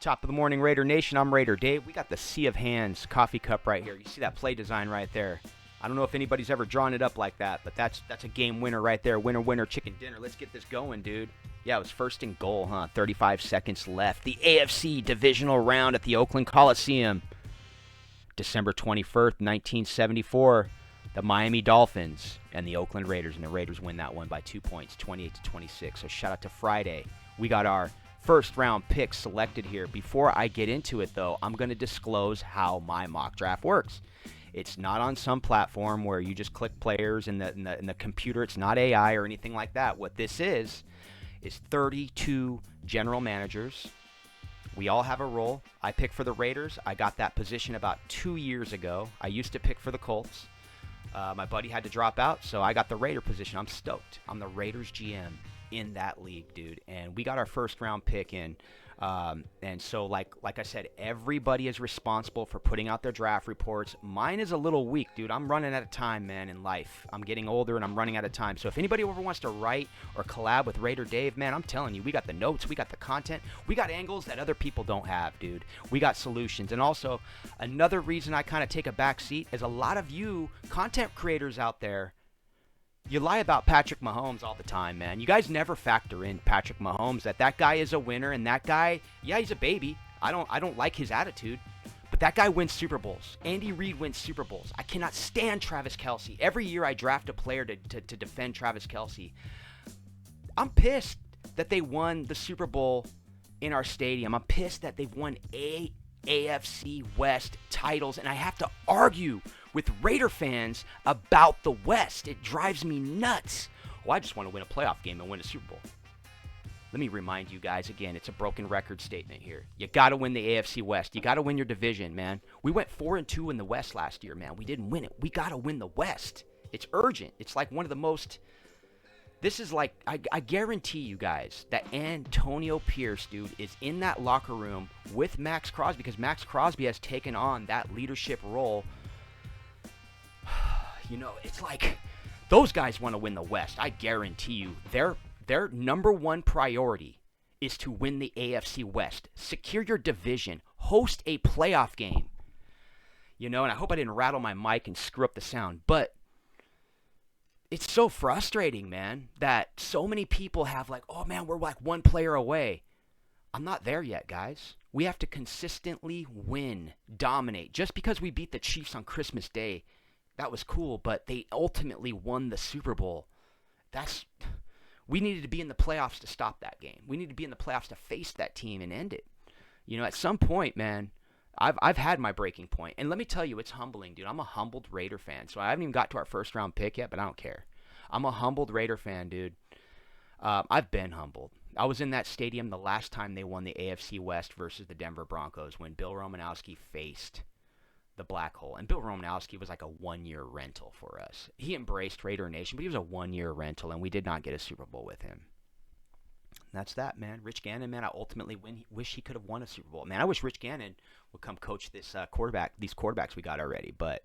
Top of the morning, Raider Nation. I'm Raider Dave. We got the Sea of Hands coffee cup right here. You see that play design right there. I don't know if anybody's ever drawn it up like that, but that's a game winner right there. Winner, winner, chicken dinner. Let's get this going, dude. Yeah, it was first and goal, huh? 35 seconds left. The AFC divisional round at the Oakland Coliseum. December 21st, 1974. The Miami Dolphins and the Oakland Raiders, and the Raiders win that one by 2 points, 28-26. So shout out to Friday. We got our first round pick selected here. Before I get into it, though, I'm going to disclose how my mock draft works. It's not on some platform where you just click players in the computer. It's not AI or anything like that. What this is 32 general managers. We all have a role. I pick for the Raiders. I got that position about 2 years ago. I used to pick for the Colts. My buddy had to drop out, so I got the Raider position. I'm stoked. I'm the Raiders GM in that league, dude. And we got our first round pick in. And so like I said, everybody is responsible for putting out their draft reports. Mine is a little weak, dude. I'm running out of time, man, in life. I'm getting older and I'm running out of time. So if anybody ever wants to write or collab with Raider Dave, man, I'm telling you, we got the notes, we got the content, we got angles that other people don't have, dude. We got solutions. And also, another reason I kind of take a back seat is a lot of you content creators out there, you lie about Patrick Mahomes all the time, man. You guys never factor in Patrick Mahomes, that guy is a winner, and that guy, yeah, he's a baby. I don't like his attitude, but that guy wins Super Bowls. Andy Reid wins Super Bowls. I cannot stand Travis Kelce. Every year I draft a player to defend Travis Kelce. I'm pissed that they won the Super Bowl in our stadium. I'm pissed that they've won 8 AFC West titles, and I have to argue with Raider fans about the West. It drives me nuts. Well, I just want to win a playoff game and win a Super Bowl. Let me remind you guys again, it's a broken record statement here. You got to win the AFC West. You got to win your division, man. We went 4-2 in the West last year, man. We didn't win it. We got to win the West. It's urgent. It's like one of the most... This is like, I guarantee you guys that Antonio Pierce, dude, is in that locker room with Max Crosby, because Max Crosby has taken on that leadership role. You know, it's like those guys want to win the West. I guarantee you their number one priority is to win the AFC West. Secure your division. Host a playoff game. You know, and I hope I didn't rattle my mic and screw up the sound, but it's so frustrating, man, that so many people have like, oh, man, we're like one player away. I'm not there yet, guys. We have to consistently win, dominate. Just because we beat the Chiefs on Christmas Day, that was cool, but they ultimately won the Super Bowl. We needed to be in the playoffs to stop that game. We need to be in the playoffs to face that team and end it. You know, at some point, man, I've had my breaking point. And let me tell you, it's humbling, dude. I'm a humbled Raider fan. So I haven't even got to our first round pick yet, but I don't care. I'm a humbled Raider fan, dude. I've been humbled. I was in that stadium the last time they won the AFC West versus the Denver Broncos when Bill Romanowski faced the black hole. And Bill Romanowski was like a one-year rental for us. He embraced Raider Nation, but he was a one-year rental, and we did not get a Super Bowl with him. That's that, man. Rich Gannon, man, I ultimately wish he could have won a Super Bowl. Man, I wish Rich Gannon would come coach these quarterbacks we got already. But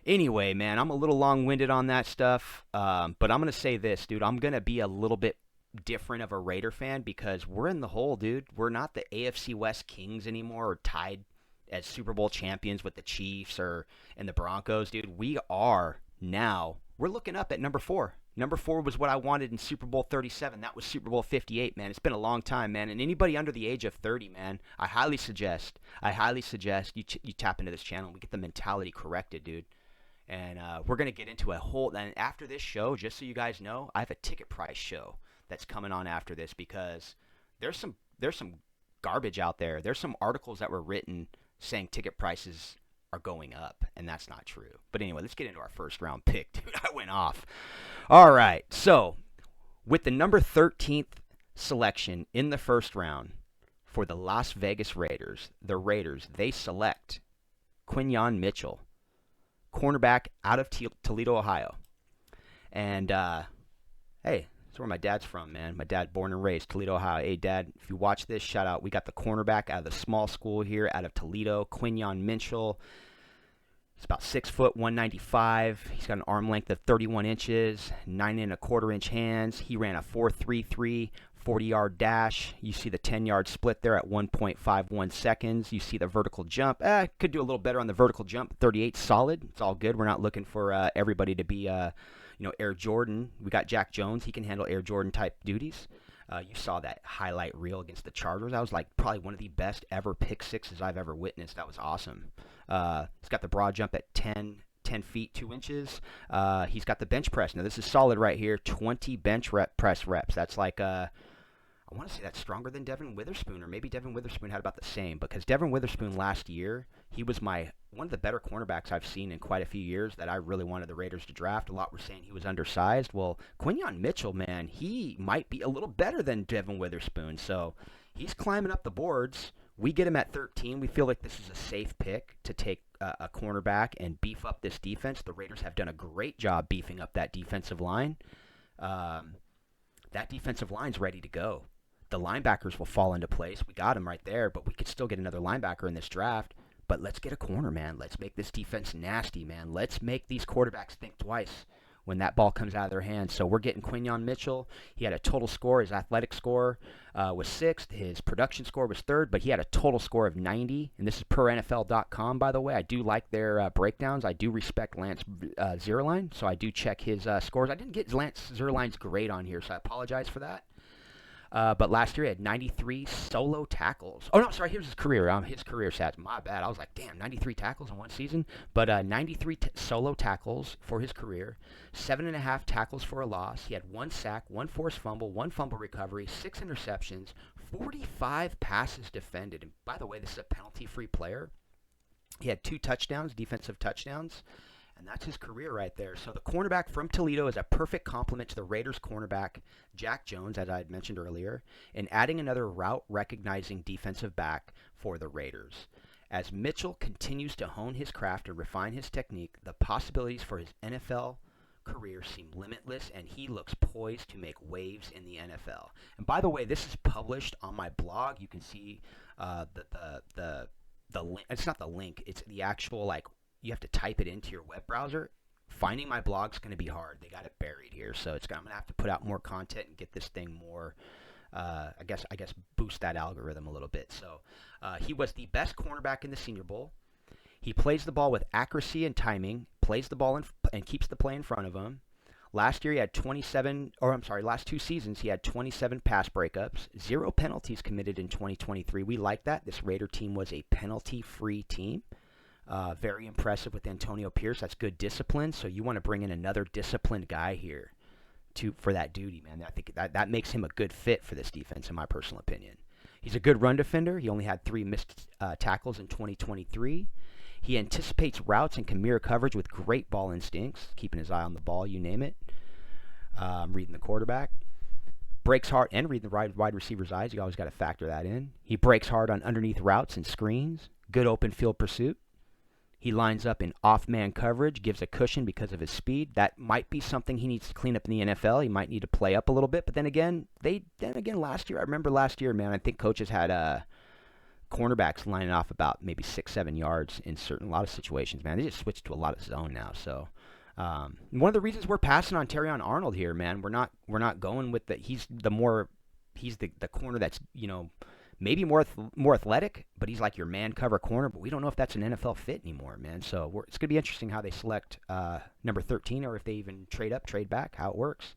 anyway, man, I'm a little long-winded on that stuff. But I'm going to say this, dude. I'm going to be a little bit different of a Raider fan because we're in the hole, dude. We're not the AFC West Kings anymore or tied as Super Bowl champions with the Chiefs and the Broncos, dude. We are now. We're looking up at number 4. Number 4 was what I wanted in Super Bowl 37. That was Super Bowl 58, man. It's been a long time, man. And anybody under the age of 30, man, I highly suggest you tap into this channel and we get the mentality corrected, dude. And we're going to get into a whole... And after this show, just so you guys know, I have a ticket price show that's coming on after this because there's some garbage out there. There's some articles that were written saying ticket prices are going up, and that's not true. But anyway, let's get into our first round pick, dude. I went off. All right, so with the number 13th selection in the first round for the Las Vegas Raiders, they select Quinyon Mitchell, cornerback out of Toledo, Ohio. And, hey, that's where my dad's from, man. My dad born and raised Toledo, Ohio. Hey, Dad, if you watch this, shout out. We got the cornerback out of the small school here out of Toledo, Quinyon Mitchell. He's about 6 foot, 195. He's got an arm length of 31 inches, 9 1/4 inch hands. He ran a 4.33 40-yard dash. You see the 10-yard split there at 1.51 seconds. You see the vertical jump. Could do a little better on the vertical jump. 38 solid. It's all good. We're not looking for everybody to be, Air Jordan. We got Jack Jones. He can handle Air Jordan type duties. You saw that highlight reel against the Chargers. That was like probably one of the best ever pick sixes I've ever witnessed. That was awesome. He's got the broad jump at 10 feet 2 inches. He's got the bench press. Now this is solid right here. 20 bench press reps. That's like I want to say that's stronger than Devin Witherspoon, or maybe Devin Witherspoon had about the same, because Devin Witherspoon last year, he was one of the better cornerbacks I've seen in quite a few years that I really wanted the Raiders to draft. A lot were saying he was undersized. Well, Quinyon Mitchell, man, he might be a little better than Devin Witherspoon, so he's climbing up the boards. We get him at 13. We feel like this is a safe pick to take a cornerback and beef up this defense. The Raiders have done a great job beefing up that defensive line. That defensive line's ready to go. The linebackers will fall into place. We got him right there, but we could still get another linebacker in this draft. But let's get a corner, man. Let's make this defense nasty, man. Let's make these quarterbacks think twice when that ball comes out of their hands. So we're getting Quinyon Mitchell. He had a total score. His athletic score was 6th. His production score was 3rd, but he had a total score of 90. And this is per NFL.com, by the way. I do like their breakdowns. I do respect Lance Zierlein, so I do check his scores. I didn't get Lance Zierlein's grade on here, so I apologize for that. But last year he had 93 solo tackles. Oh, no, sorry, here's his career. His career stats. My bad. I was like, damn, 93 tackles in one season. But 93 solo tackles for his career. 7.5 tackles for a loss. He had 1 sack, 1 forced fumble, 1 fumble recovery, 6 interceptions, 45 passes defended. And by the way, this is a penalty-free player. He had 2 touchdowns, defensive touchdowns. And that's his career right there. So the cornerback from Toledo is a perfect complement to the Raiders cornerback, Jack Jones, as I had mentioned earlier, and adding another route-recognizing defensive back for the Raiders. As Mitchell continues to hone his craft and refine his technique, the possibilities for his NFL career seem limitless, and he looks poised to make waves in the NFL. And by the way, this is published on my blog. You can see the link. It's not the link. It's the actual, you have to type it into your web browser. Finding my blog's going to be hard. They got it buried here, so I'm going to have to put out more content and get this thing more, I guess boost that algorithm a little bit. So he was the best cornerback in the Senior Bowl. He plays the ball with accuracy and timing, plays the ball and keeps the play in front of him. Last year he had last 2 seasons he had 27 pass breakups, 0 penalties committed in 2023. We like that. This Raider team was a penalty-free team. Very impressive with Antonio Pierce. That's good discipline. So you want to bring in another disciplined guy here for that duty, man. I think that makes him a good fit for this defense, in my personal opinion. He's a good run defender. He only had 3 missed tackles in 2023. He anticipates routes and can mirror coverage with great ball instincts, keeping his eye on the ball, you name it. Reading the quarterback. Breaks hard, and reading the wide receiver's eyes. You always got to factor that in. He breaks hard on underneath routes and screens. Good open field pursuit. He lines up in off-man coverage, gives a cushion because of his speed. That might be something he needs to clean up in the NFL. He might need to play up a little bit. But then again, last year, I remember last year, man, I think coaches had cornerbacks lining off about maybe 6-7 yards in a lot of situations, man. They just switched to a lot of zone now. So one of the reasons we're passing on Terrion Arnold here, man, we're not going with he's the corner that's, maybe more athletic, but he's like your man cover corner. But we don't know if that's an NFL fit anymore, man. So it's going to be interesting how they select number 13, or if they even trade up, trade back, how it works.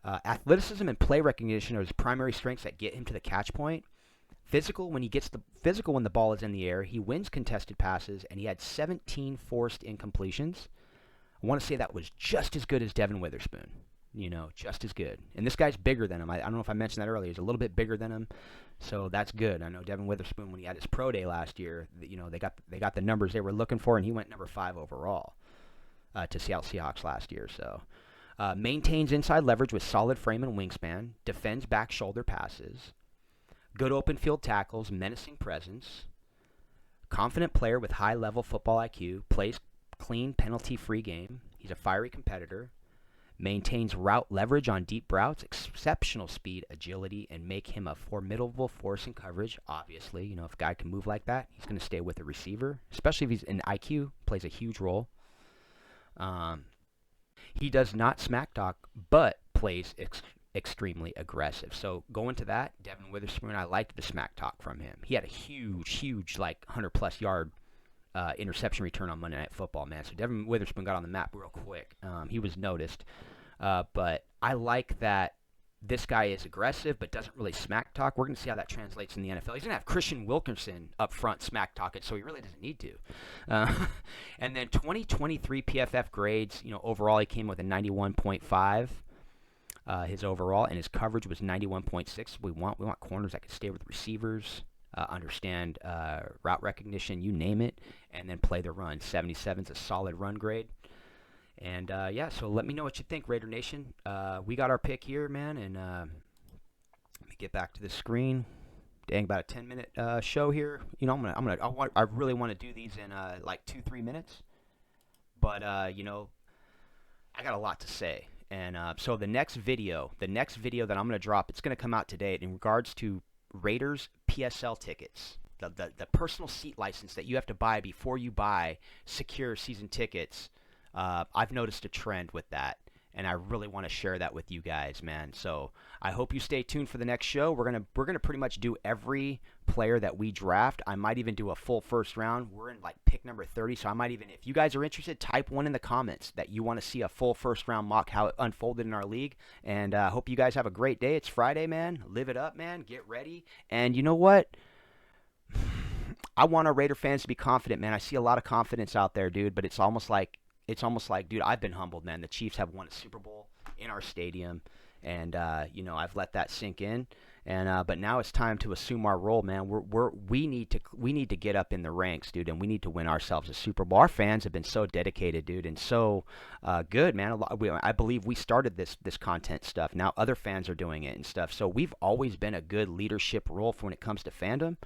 Athleticism and play recognition are his primary strengths that get him to the catch point. Physical when the ball is in the air. He wins contested passes, and he had 17 forced incompletions. I want to say that was just as good as Devin Witherspoon. Just as good. And this guy's bigger than him. I don't know if I mentioned that earlier. He's a little bit bigger than him, so that's good. I know Devin Witherspoon, when he had his pro day last year, they got the numbers they were looking for, and he went number 5 overall to Seattle Seahawks last year. So maintains inside leverage with solid frame and wingspan, defends back shoulder passes, good open field tackles, menacing presence, confident player with high-level football IQ, plays clean, penalty-free game. He's a fiery competitor. Maintains route leverage on deep routes, exceptional speed, agility, and make him a formidable force in coverage. Obviously, if a guy can move like that, he's going to stay with the receiver, especially if he's in IQ, plays a huge role. He does not smack talk, but plays extremely aggressive. So going to that, Devin Witherspoon, I liked the smack talk from him. He had a huge, like 100-plus yard interception return on Monday Night Football, man. So Devin Witherspoon got on the map real quick. He was noticed. But I like that this guy is aggressive but doesn't really smack talk. We're going to see how that translates in the NFL. He's going to have Christian Wilkerson up front smack talking, so he really doesn't need to. And then 2023 PFF grades, overall he came with a 91.5. His overall, and his coverage was 91.6. We want corners that can stay with receivers, understand route recognition, you name it, and then play the run. 77 is a solid run grade. And, yeah, so let me know what you think, Raider Nation. We got our pick here, man, and let me get back to the screen. Dang, about a 10-minute show here. I really want to do these in like 2-3 minutes. But, I got a lot to say. And so the next video that I'm going to drop, it's going to come out today in regards to Raiders PSL tickets, the personal seat license that you have to buy before you buy secure season tickets. I've noticed a trend with that, and I really want to share that with you guys, man. So I hope you stay tuned for the next show. We're gonna pretty much do every player that we draft. I might even do a full first round. We're in like pick number 30, so I might even, if you guys are interested, type one in the comments that you want to see a full first round mock, how it unfolded in our league. And I hope you guys have a great day. It's Friday, man. Live it up, man. Get ready. And you know what? I want our Raider fans to be confident, man. I see a lot of confidence out there, dude, but it's almost like, dude, I've been humbled, man. The Chiefs have won a Super Bowl in our stadium, and I've let that sink in. And but now it's time to assume our role, man. We need to get up in the ranks, dude, and we need to win ourselves a Super Bowl. Our fans have been so dedicated, dude, and so good, man. I believe we started this content stuff. Now other fans are doing it and stuff. So we've always been a good leadership role for when it comes to fandom.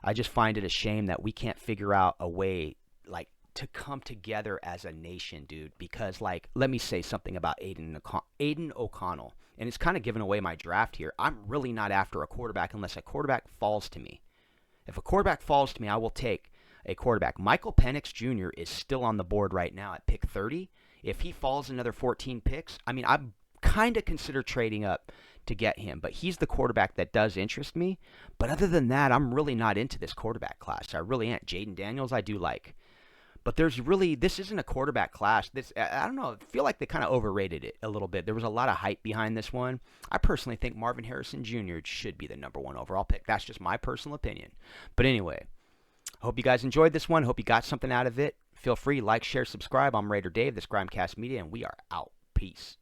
I just find it a shame that we can't figure out a way, like, to come together as a nation, dude, because, like, let me say something about Aiden O'Connell, and it's kind of giving away my draft here. I'm really not after a quarterback unless a quarterback falls to me. If a quarterback falls to me, I will take a quarterback. Michael Penix Jr. is still on the board right now at pick 30. If he falls another 14 picks, I mean, I'm kind of consider trading up to get him, but he's the quarterback that does interest me. But other than that, I'm really not into this quarterback class. I really ain't. Jaden Daniels, I do like. But this isn't a quarterback class. I don't know, I feel like they kind of overrated it a little bit. There was a lot of hype behind this one. I personally think Marvin Harrison Jr. should be the number 1 overall pick. That's just my personal opinion. But anyway, hope you guys enjoyed this one. Hope you got something out of it. Feel free, like, share, subscribe. I'm Raider Dave, this GrimeCast Media, and we are out. Peace.